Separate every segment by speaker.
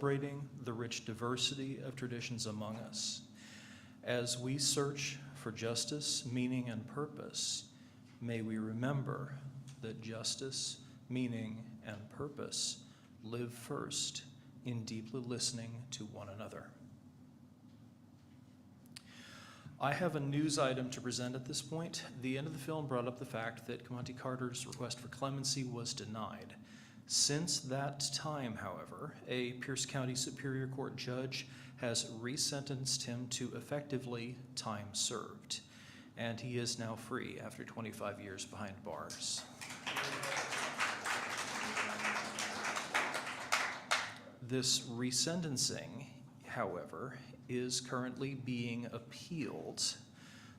Speaker 1: celebrating the rich diversity of traditions among us. As we search for justice, meaning, and purpose, may we remember that justice, meaning, and purpose live first in deeply listening to one another. I have a news item to present at this point. The end of the film brought up the fact that Kamonte Carter's request for clemency was denied. Since that time, however, a Pierce County Superior Court judge has resentenced him to effectively time served, and he is now free after 25 years behind bars. This resentencing, however, is currently being appealed.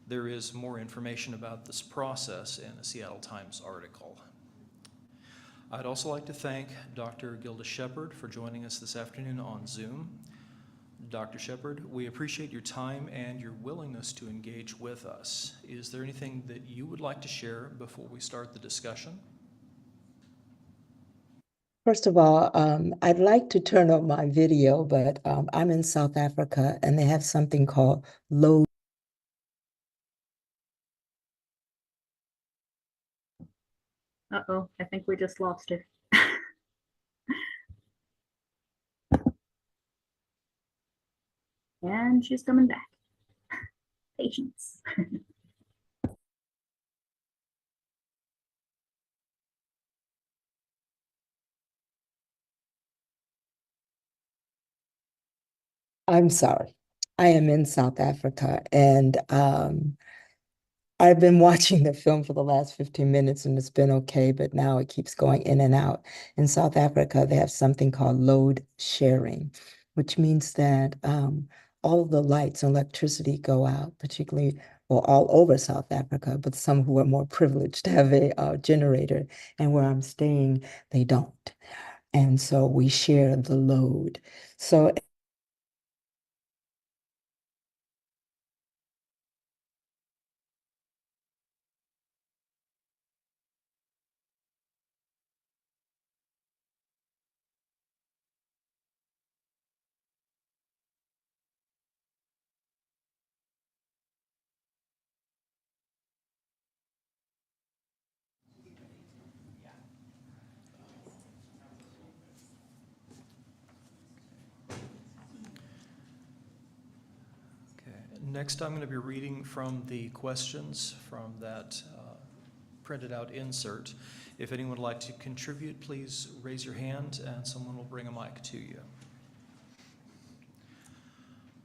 Speaker 1: There is more information about this process in a Seattle Times article. I'd also like to thank Dr. Gilda Shepard for joining us this afternoon on Zoom. Dr. Shepard, we appreciate your time and your willingness to engage with us. Is there anything that you would like to share before we start the discussion?
Speaker 2: First of all, I'd like to turn on my video, but I'm in South Africa and they have something called load.
Speaker 3: Uh-oh, I think we just lost her. And she's coming back. Patience.
Speaker 2: I'm sorry. I am in South Africa and I've been watching the film for the last 15 minutes and it's been okay, but now it keeps going in and out. In South Africa, they have something called load sharing, which means that all of the lights and electricity go out, particularly, well, all over South Africa, but some who are more privileged have a generator. And where I'm staying, they don't. And so we share the load. So
Speaker 1: Next, I'm going to be reading from the questions from that printed out insert. If anyone would like to contribute, please raise your hand and someone will bring a mic to you.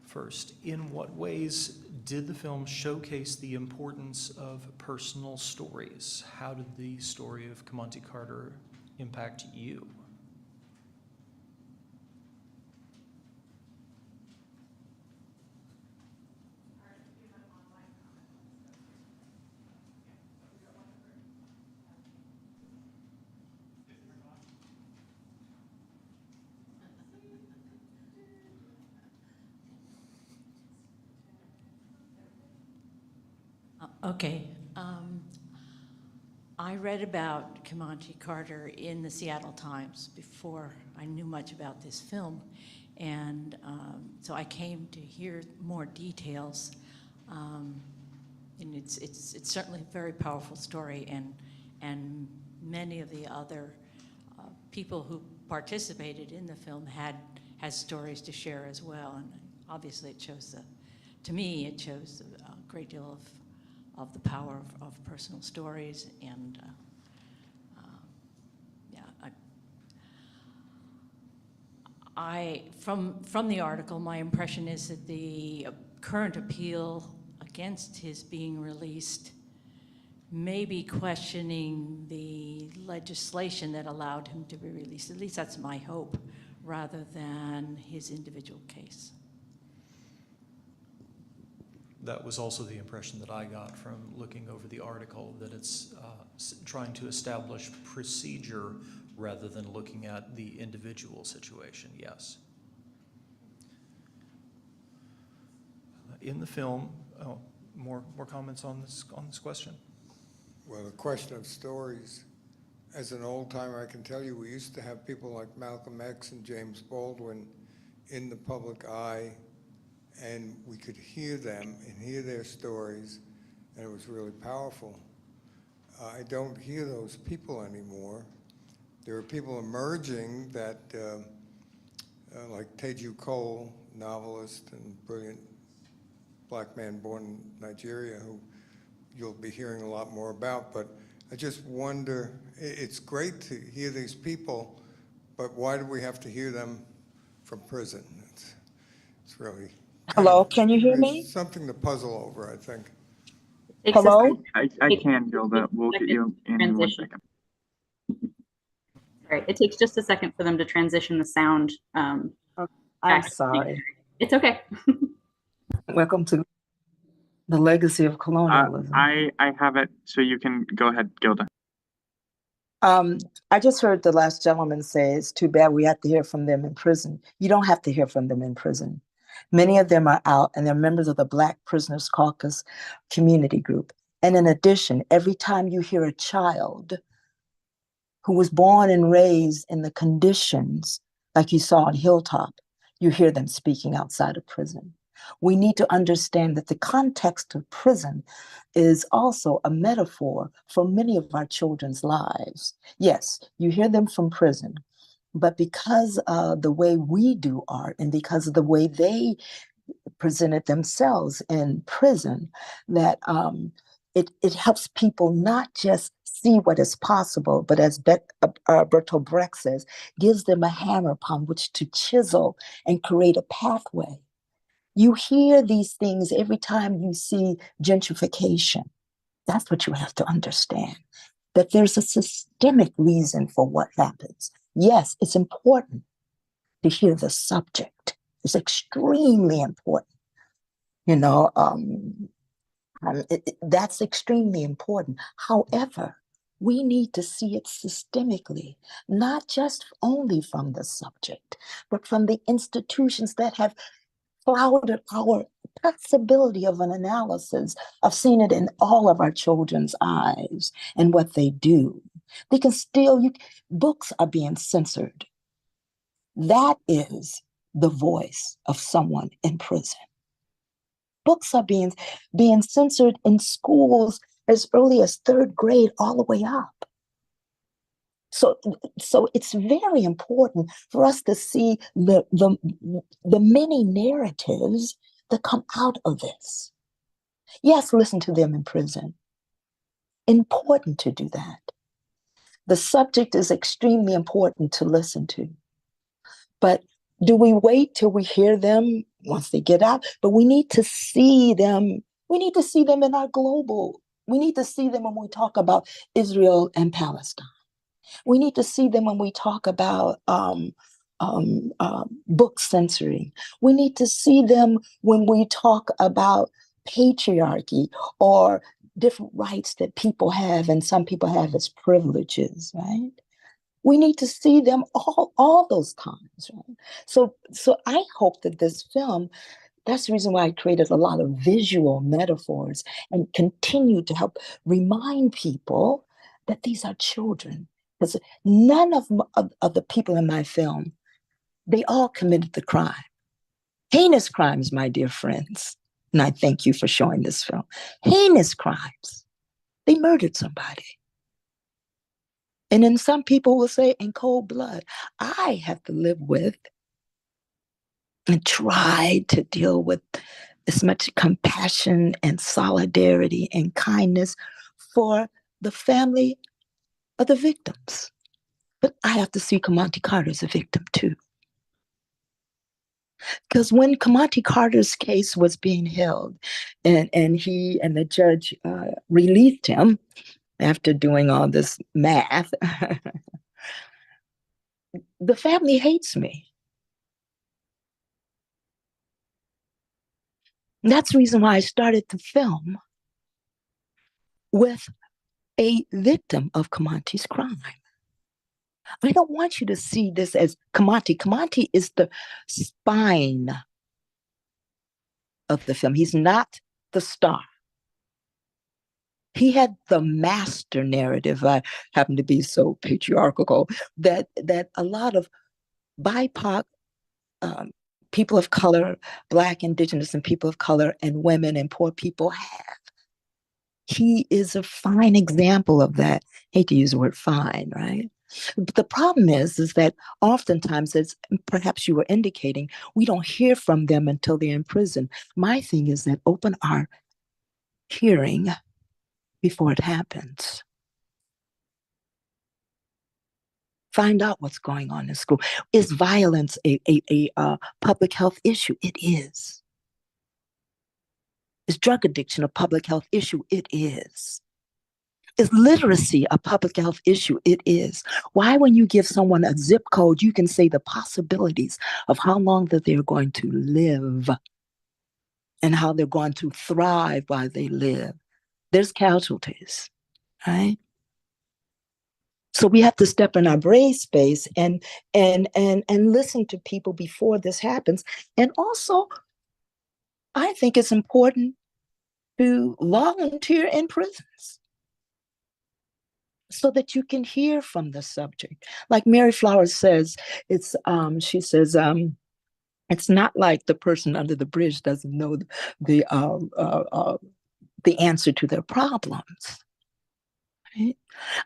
Speaker 1: First, in what ways did the film showcase the importance of personal stories? How did the story of Kamonte Carter impact you?
Speaker 4: Okay. I read about Kamonte Carter in the Seattle Times before I knew much about this film. And so I came to hear more details. And it's certainly a very powerful story, and many of the other people who participated in the film had stories to share as well. And obviously it shows, to me, it shows a great deal of the power of personal stories. And yeah, I from the article, my impression is that the current appeal against his being released may be questioning the legislation that allowed him to be released. At least that's my hope, rather than his individual case.
Speaker 1: That was also the impression that I got from looking over the article, that it's trying to establish procedure rather than looking at the individual situation, yes. In the film, more comments on this question?
Speaker 5: Well, the question of stories, as an old timer, I can tell you we used to have people like Malcolm X and James Baldwin in the public eye, and we could hear them and hear their stories, and it was really powerful. I don't hear those people anymore. There are people emerging that, like Teju Cole, novelist and brilliant black man born in Nigeria, who you'll be hearing a lot more about. But I just wonder, it's great to hear these people, but why do we have to hear them from prison? It's really
Speaker 2: Hello, can you hear me?
Speaker 5: It's something to puzzle over, I think.
Speaker 3: Takes us-
Speaker 2: Hello?
Speaker 6: I can, Gilda. We'll get you in 1
Speaker 3: Transition.
Speaker 6: second.
Speaker 3: Right, it takes just a second for them to transition the sound.
Speaker 2: I'm
Speaker 3: back.
Speaker 2: sorry.
Speaker 3: It's okay.
Speaker 2: Welcome to the legacy of colonialism.
Speaker 6: I have it, so you can go ahead, Gilda.
Speaker 2: I just heard the last gentleman say it's too bad we have to hear from them in prison. You don't have to hear from them in prison. Many of them are out and they're members of the Black Prisoners Caucus community group. And in addition, every time you hear a child who was born and raised in the conditions like you saw on Hilltop, you hear them speaking outside of prison. We need to understand that the context of prison is also a metaphor for many of our children's lives. Yes, you hear them from prison, but because of the way we do art and because of the way they presented themselves in prison, that it helps people not just see what is possible, but as Bertolt Brecht says, gives them a hammer upon which to chisel and create a pathway. You hear these things every time you see gentrification. That's what you have to understand, that there's a systemic reason for what happens. Yes, it's important to hear the subject. It's extremely important. You know, that's extremely important. However, we need to see it systemically, not just only from the subject, but from the institutions that have clouded our possibility of an analysis of seeing it in all of our children's eyes and what they do. They can still, books are being censored. That is the voice of someone in prison. Books are being censored in schools as early as 3rd grade all the way up. So it's very important for us to see the many narratives that come out of this. Yes, listen to them in prison. Important to do that. The subject is extremely important to listen to. But do we wait till we hear them once they get out? But we need to see them. We need to see them in our global. We need to see them when we talk about Israel and Palestine. We need to see them when we talk about book censoring. We need to see them when we talk about patriarchy or different rights that people have and some people have as privileges, right? We need to see them all those times, right? So I hope that this film, that's the reason why I created a lot of visual metaphors and continue to help remind people that these are children. Because none of the people in my film, they all committed the crime. Heinous crimes, my dear friends. And I thank you for showing this film. Heinous crimes. They murdered somebody. And then some people will say in cold blood, I have to live with and try to deal with as much compassion and solidarity and kindness for the family of the victims. But I have to see Kamanti Carter as a victim too. Because when Kamanti Carter's case was being held and he and the judge released him after doing all this math, the family hates me. And that's the reason why I started the film with a victim of Kamanti's crime. I don't want you to see this as Kamanti. Kamanti is the spine of the film. He's not the star. He had the master narrative. I happen to be so patriarchal that a lot of BIPOC people of color, Black, Indigenous, and people of color, and women and poor people have. He is a fine example of that. I hate to use the word fine, right? But the problem is that oftentimes, as perhaps you were indicating, we don't hear from them until they're in prison. My thing is that open our hearing before it happens. Find out what's going on in school. Is violence a public health issue? It is. Is drug addiction a public health issue? It is. Is literacy a public health issue? It is. Why, when you give someone a zip code, you can say the possibilities of how long that they're going to live and how they're going to thrive while they live. There's casualties, right? So we have to step in our brave space and listen to people before this happens. And also, I think it's important to volunteer in prisons so that you can hear from the subject. Like Mary Flowers says, she says, it's not like the person under the bridge doesn't know the answer to their problems. Right?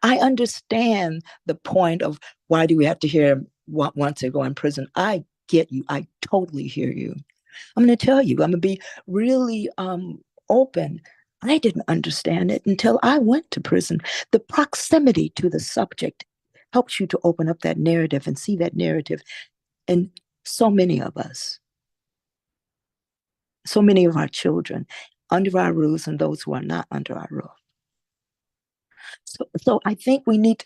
Speaker 2: I understand the point of why do we have to hear once they go in prison. I get you. I totally hear you. I'm going to tell you, I'm going to be really open. I didn't understand it until I went to prison. The proximity to the subject helps you to open up that narrative and see that narrative. And so many of us, so many of our children under our roofs and those who are not under our roof. So I think we need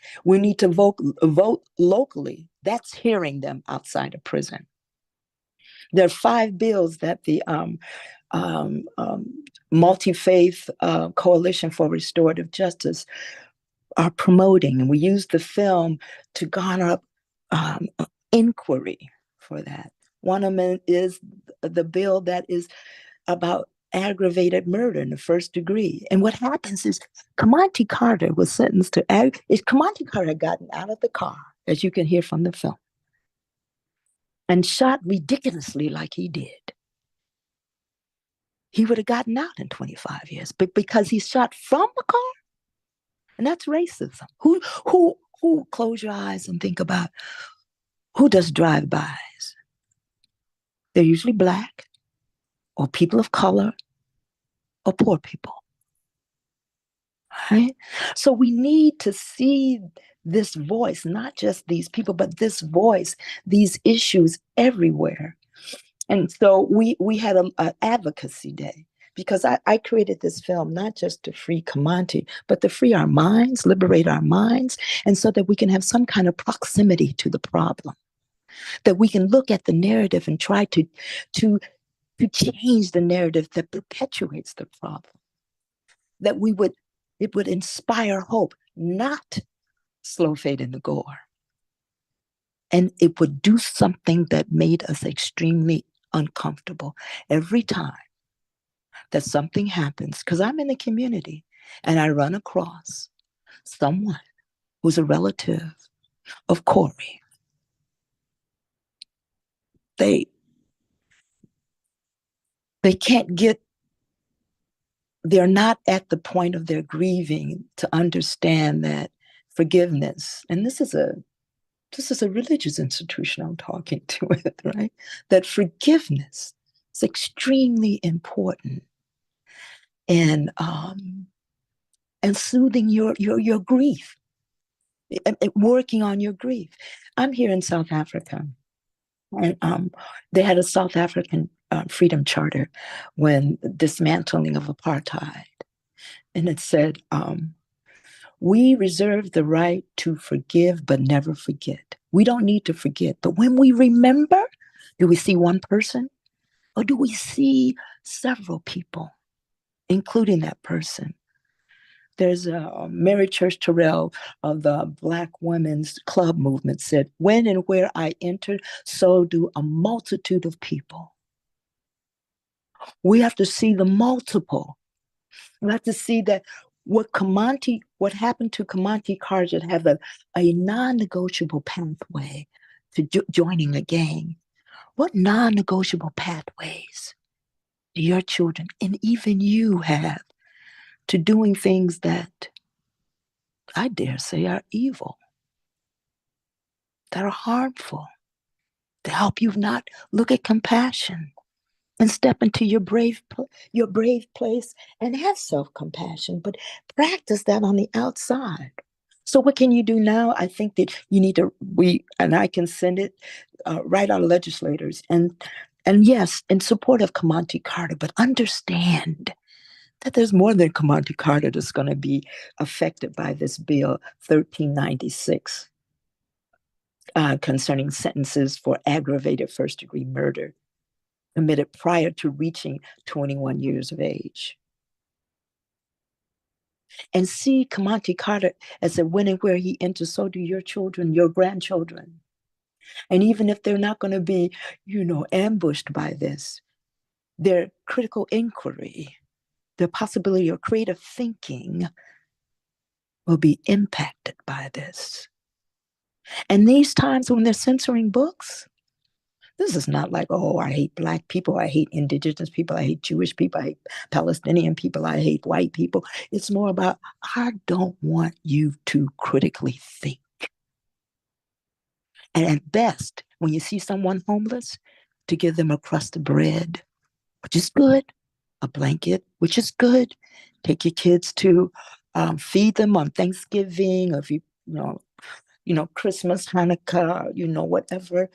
Speaker 2: to vote locally. That's hearing them outside of prison. There are 5 bills that the Multi-Faith Coalition for Restorative Justice are promoting, and we use the film to garner up inquiry for that. One of them is the bill that is about aggravated murder in the first degree. And what happens is Kamonte Carter was sentenced to, if Kamonte Carter had gotten out of the car, as you can hear from the film, and shot ridiculously like he did, he would have gotten out in 25 years. But because he shot from the car, and that's racism. Who close your eyes and think about who does drive-bys? They're usually Black or people of color or poor people. Right? So we need to see this voice, not just these people, but this voice, these issues everywhere. And so we had an advocacy day, because I created this film not just to free Kamonte, but to free our minds, liberate our minds, and so that we can have some kind of proximity to the problem, that we can look at the narrative and try to change the narrative that perpetuates the problem, that it would inspire hope, not slow fade in the gore. And it would do something that made us extremely uncomfortable every time that something happens, because I'm in the community and I run across someone who's a relative of Corey. They can't get, they're not at the point of their grieving to understand that forgiveness, and this is a religious institution I'm talking to, right? That forgiveness is extremely important, and soothing your grief, and working on your grief. I'm here in South Africa, and they had a South African Freedom Charter when dismantling of apartheid, and it said, we reserve the right to forgive but never forget. We don't need to forget, but when we remember, do we see one person or do we see several people, including that person? There's Mary Church Terrell of the Black Women's Club movement said, when and where I enter, so do a multitude of people. We have to see the multiple. We have to see that what happened to Kamonte Carter have a non-negotiable pathway to joining the gang. What non-negotiable pathways do your children and even you have to doing things that I dare say are evil, that are harmful, to help you not look at compassion and step into your brave place and have self-compassion, but practice that on the outside. So what can you do now? I think that you need to and I can send it right our legislators and yes, in support of Kamanti Carter, but understand that there's more than Kamanti Carter that's going to be affected by this bill 1396 concerning sentences for aggravated first-degree murder committed prior to reaching 21 years of age. And see Kamanti Carter as a when and where he enters, so do your children, your grandchildren. And even if they're not going to be, ambushed by this, their critical inquiry, the possibility of creative thinking will be impacted by this. And these times when they're censoring books, this is not like, oh, I hate Black people, I hate Indigenous people, I hate Jewish people, I hate Palestinian people, I hate white people. It's more about, I don't want you to critically think. And at best, when you see someone homeless, to give them a crust of bread, which is good, a blanket, which is good. Take your kids to feed them on Thanksgiving, or if Christmas, Hanukkah, whatever.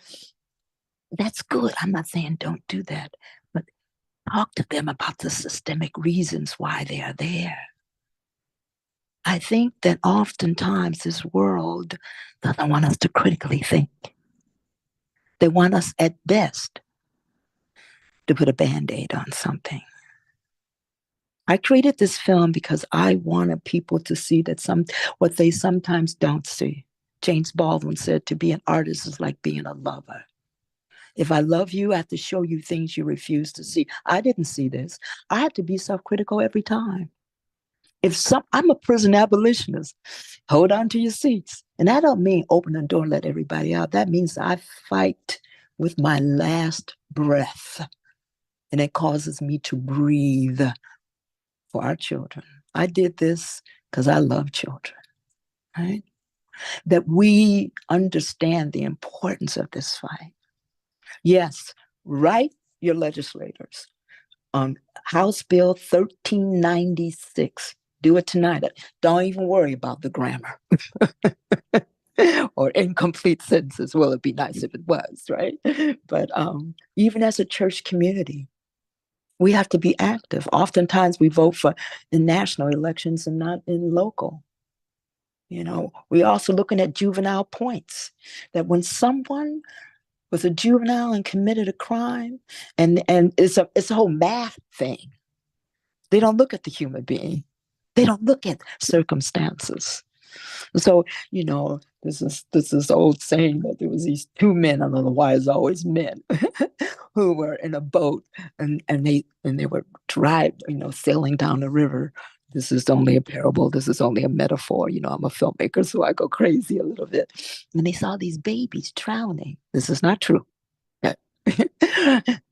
Speaker 2: That's good. I'm not saying don't do that, but talk to them about the systemic reasons why they are there. I think that oftentimes this world doesn't want us to critically think. They want us at best to put a Band-Aid on something. I created this film because I wanted people to see that what they sometimes don't see. James Baldwin said, to be an artist is like being a lover. If I love you, I have to show you things you refuse to see. I didn't see this. I had to be self-critical every time. I'm a prison abolitionist. Hold on to your seats. And that don't mean open the door and let everybody out. That means I fight with my last breath. And it causes me to breathe for our children. I did this because I love children, right? That we understand the importance of this fight. Yes, write your legislators on House Bill 1396. Do it tonight. Don't even worry about the grammar or incomplete sentences. Well, it'd be nice if it was, right? But even as a church community, we have to be active. Oftentimes we vote for in national elections and not in local. We're also looking at juvenile points, that when someone was a juvenile and committed a crime, and it's a whole math thing. They don't look at the human being. They don't look at circumstances. So, this is old saying that there was these two men, I don't know why it's always men, who were in a boat and they were sailing down the river. This is only a parable. This is only a metaphor. I'm a filmmaker, so I go crazy a little bit. And they saw these babies drowning. This is not true.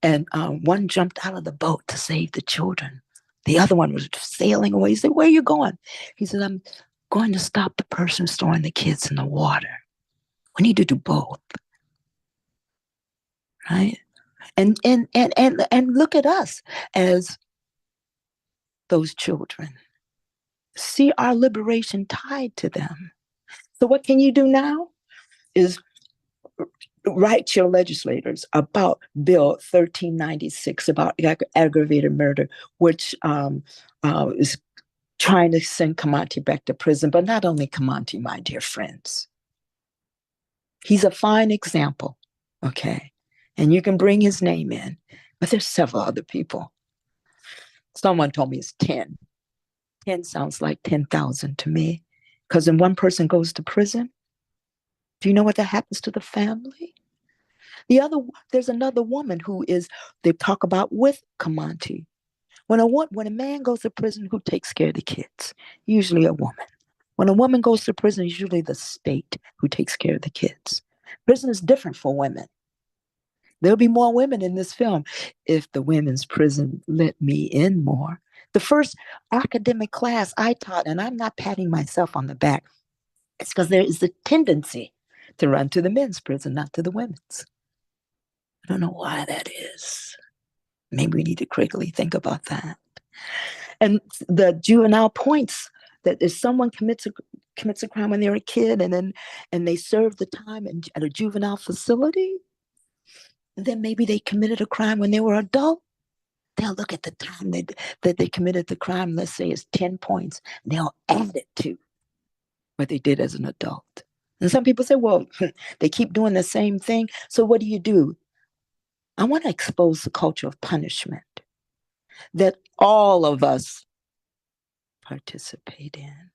Speaker 2: And one jumped out of the boat to save the children. The other one was sailing away. He said, "Where are you going?" He said, "I'm going to stop the person throwing the kids in the water." We need to do both. Right? And look at us as those children. See our liberation tied to them. So what can you do now is write your legislators about Bill 1396 about aggravated murder, which is trying to send Kamanti back to prison. But not only Kamanti, my dear friends. He's a fine example, okay? And you can bring his name in, but there's several other people. Someone told me it's 10. 10 sounds like 10,000 to me, because when one person goes to prison, do you know what that happens to the family? There's another woman who they talk about with Kamanti. When a man goes to prison, who takes care of the kids? Usually a woman. When a woman goes to prison, it's usually the state who takes care of the kids. Prison is different for women. There'll be more women in this film if the women's prison let me in more. The first academic class I taught, and I'm not patting myself on the back, it's because there is a tendency to run to the men's prison, not to the women's. I don't know why that is. Maybe we need to critically think about that. And the juvenile points that if someone commits a crime when they're a kid and they serve the time at a juvenile facility, and then maybe they committed a crime when they were adult, they'll look at the time that they committed the crime, let's say it's 10 points, and they'll add it to what they did as an adult. And some people say, well, they keep doing the same thing. So what do? I want to expose the culture of punishment that all of us participate in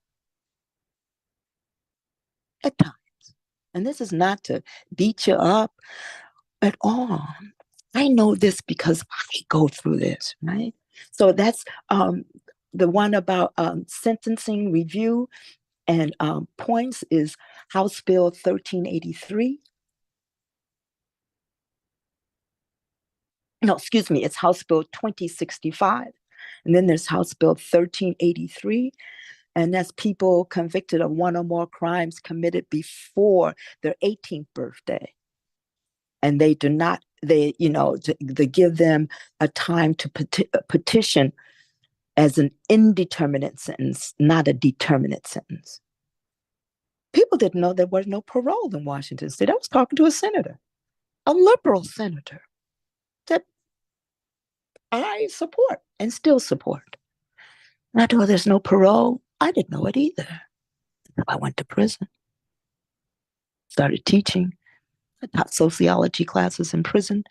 Speaker 2: at times. And this is not to beat you up at all. I know this because I go through this, right? So that's the one about sentencing review and points is House Bill 1383. No, excuse me, it's House Bill 2065. And then there's House Bill 1383. And that's people convicted of one or more crimes committed before their 18th birthday. And they do not, they give them a time to petition as an indeterminate sentence, not a determinate sentence. People didn't know there was no parole in Washington State. I was talking to a senator, a liberal senator, that I support and still support. And I told her there's no parole. I didn't know it either. I went to prison, started teaching. I taught sociology classes in prison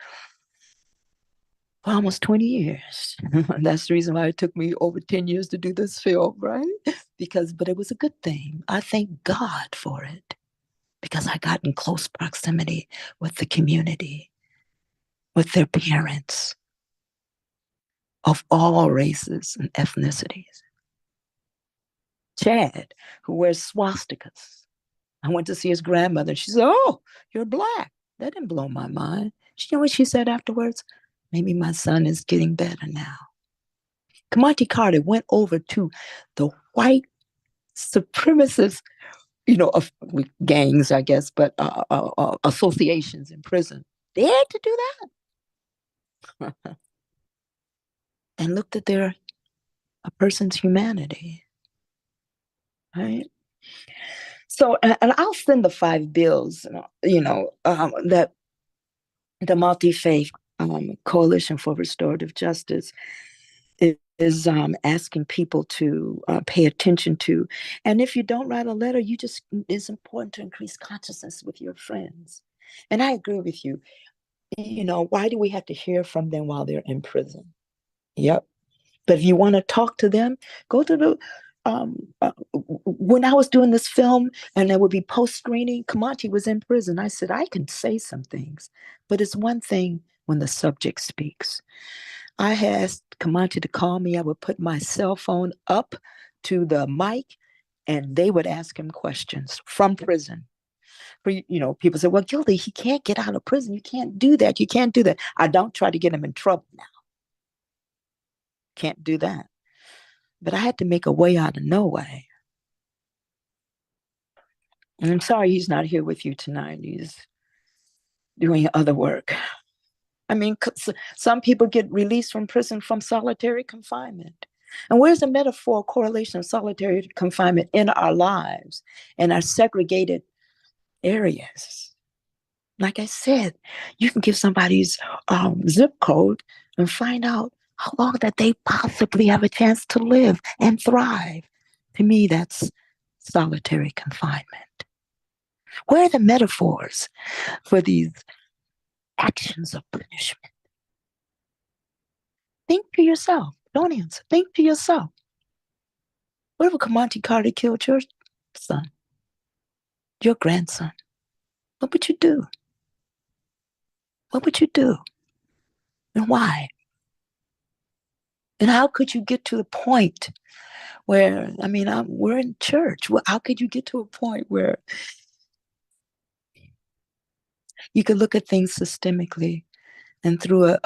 Speaker 2: for almost 20 years. That's the reason why it took me over 10 years to do this film, right? But it was a good thing. I thank God for it because I got in close proximity with the community, with their parents of all races and ethnicities. Chad, who wears swastikas. I went to see his grandmother. She said, "Oh, you're Black." That didn't blow my mind. You know what she said afterwards? Maybe my son is getting better now. Kamonte Carter went over to the white supremacist, of gangs, I guess, but associations in prison. They had to do that. And looked at a person's humanity. Right? So, and I'll send the 5 bills, that the Multi-Faith Coalition for Restorative Justice is asking people to pay attention to. And if you don't write a letter, it's important to increase consciousness with your friends. And I agree with you. Why do we have to hear from them while they're in prison? Yep. But if you want to talk to them, go to the when I was doing this film and there would be post-screening, Kamonte was in prison. I said, I can say some things, but it's one thing when the subject speaks. I asked Kamonte to call me. I would put my cell phone up to the mic and they would ask him questions from prison. People say, well, Gildy, he can't get out of prison. You can't do that. You can't do that. I don't try to get him in trouble now. Can't do that. But I had to make a way out of no way. And I'm sorry he's not here with you tonight. He's doing other work. I mean, some people get released from prison from solitary confinement. And where's the metaphor correlation of solitary confinement in our lives, in our segregated areas? Like I said, you can give somebody's zip code and find out how long that they possibly have a chance to live and thrive. To me, that's solitary confinement. Where are the metaphors for these actions of punishment? Think to yourself. Don't answer. Think to yourself. What if Kamonte Carter killed your son, your grandson? What would you do? What would you do? And why? And how could you get to the point where, we're in church. Well, how could you get to a point where you could look at things systemically and through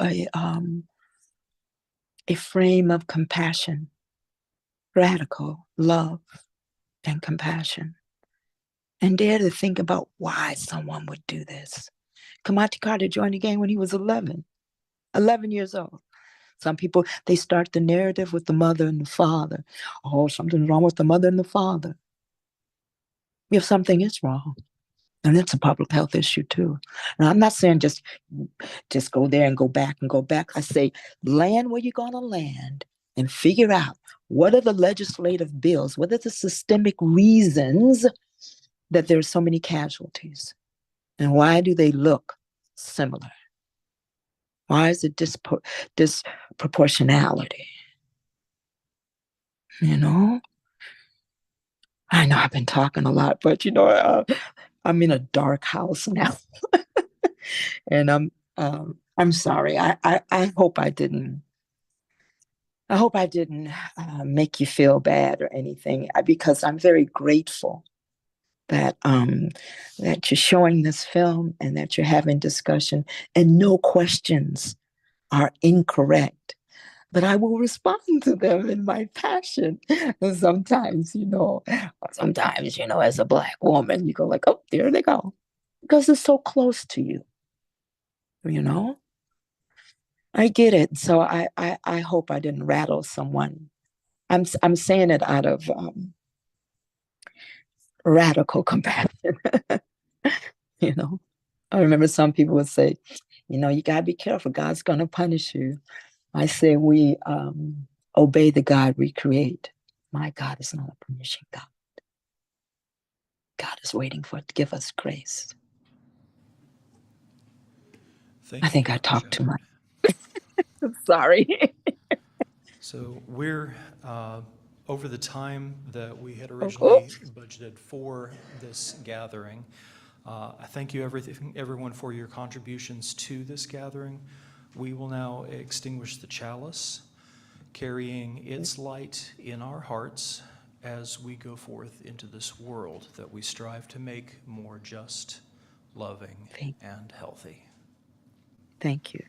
Speaker 2: a frame of compassion, radical love and compassion, and dare to think about why someone would do this. Kamati Carter joined the gang when he was 11 years old. Some people, they start the narrative with the mother and the father. Oh, something's wrong with the mother and the father. If something is wrong, and it's a public health issue too. Now, I'm not saying just go there and go back and go back. I say land where you're going to land and figure out what are the legislative bills, what are the systemic reasons that there are so many casualties, and why do they look similar? Why is it disproportionality? You know? I know I've been talking a lot, but I'm in a dark house now. And I'm sorry. I hope I didn't make you feel bad or anything, because I'm very grateful that you're showing this film and that you're having discussion, and no questions are incorrect. But I will respond to them in my passion. And sometimes, as a Black woman, you go like, oh, there they go. Because it's so close to you, I get it. So I hope I didn't rattle someone. I'm saying it out of radical compassion. I remember some people would say, you gotta be careful. God's gonna punish you. I say we obey the God we create. My God is not a punishing God. God is waiting to give us grace.
Speaker 1: Thank
Speaker 2: I
Speaker 1: you,
Speaker 2: think I
Speaker 1: Dr.
Speaker 2: talked too
Speaker 1: Shepherd.
Speaker 2: much. I'm sorry.
Speaker 1: So we're over the time that we had
Speaker 2: Oh,
Speaker 1: originally budgeted for this gathering. I thank you everyone for your contributions to this gathering. We will now extinguish the chalice, carrying its light in our hearts as we go forth into this world that we strive to make more just, loving, and healthy.
Speaker 2: Thank you.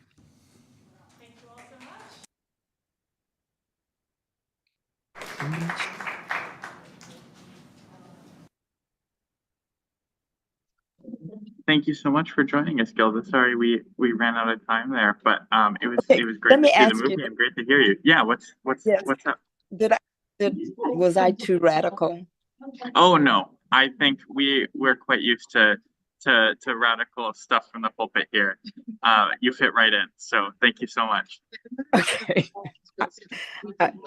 Speaker 6: Thank you so much for joining us, Gilda. Sorry we ran out of time there, but it was
Speaker 2: Okay,
Speaker 6: great
Speaker 2: let me
Speaker 6: to see the
Speaker 2: ask you.
Speaker 6: movie and great to hear you. Yeah, what's
Speaker 2: Yes.
Speaker 6: up?
Speaker 2: Was I too radical?
Speaker 6: Oh no, I think we're quite used to radical stuff from the pulpit here. You fit right in, so thank you so much.
Speaker 2: Okay.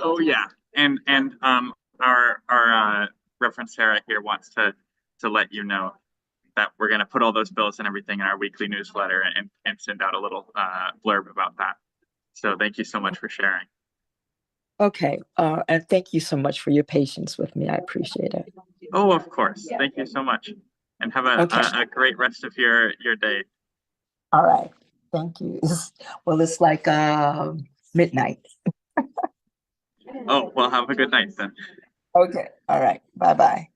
Speaker 6: Oh yeah, and our Reverend Sarah here wants to let you know that we're going to put all those bills and everything in our weekly newsletter and send out a little blurb about that. So thank you so much for sharing.
Speaker 2: Okay. And thank you so much for your patience with me. I appreciate it.
Speaker 6: Oh, of course. Thank you so much. And have a great rest of your day.
Speaker 2: All right. Thank you. Well, it's like midnight.
Speaker 6: Oh, well, have a good night then.
Speaker 2: Okay. All right. Bye-bye.